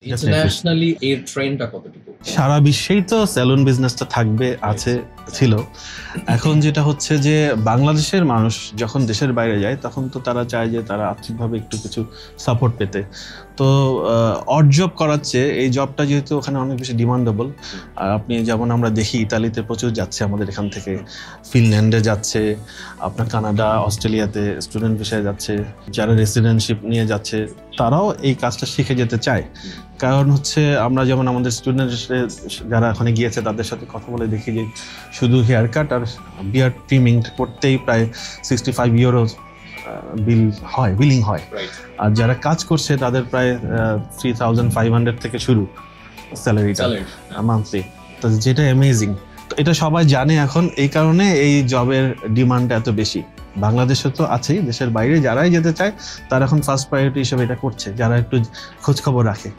Internationally এর ট্রেন্ডটা কতটুকু? সারা বিশ্বেই তো স্যালুন বিজনেসটা থাকবে, আছে, ছিল। এখন যেটা হচ্ছে যে বাংলাদেশের মানুষ যখন দেশের বাইরে যায় তখন তো তারা চায় যে তারা আর্থিকভাবে একটু কিছু সাপোর্ট পেতে। তো অড জব করাচ্ছে, এই জবটা যেহেতু ওখানে অনেক বেশি ডিমান্ডেবল। আর আপনি যেমন আমরা দেখি ইতালিতে প্রচুর যাচ্ছে আমাদের এখান থেকে, ফিনল্যান্ডে যাচ্ছে, আপনার কানাডা, অস্ট্রেলিয়াতে স্টুডেন্ট ভিসায় যাচ্ছে, যারা রেসিডেন্টশিপ নিয়ে যাচ্ছে তারাও এই কাজটা শিখে যেতে চায়। কারণ হচ্ছে আমরা যেমন আমাদের স্টুডেন্ট যারা ওখানে গিয়েছে তাদের সাথে কথা বলে দেখি যে শুধু হেয়ার কাট আর বিয়ার্ড ট্রিমিং করতেই প্রায় 65 ইউরো বিলিং হয়। আর যারা কাজ করছে তাদের প্রায় 3500 থেকে শুরু স্যালারিটা মান্থলি, তো যেটা অ্যামেজিং। তো এটা সবাই জানে এখন, এই কারণে এই জবের ডিমান্ড এত বেশি। বাংলাদেশে তো আছেই, দেশের বাইরে যারাই যেতে চায় তারা এখন ফার্স্ট প্রায়োরিটি হিসেবে এটা করছে, যারা একটু খোঁজ খবর রাখে।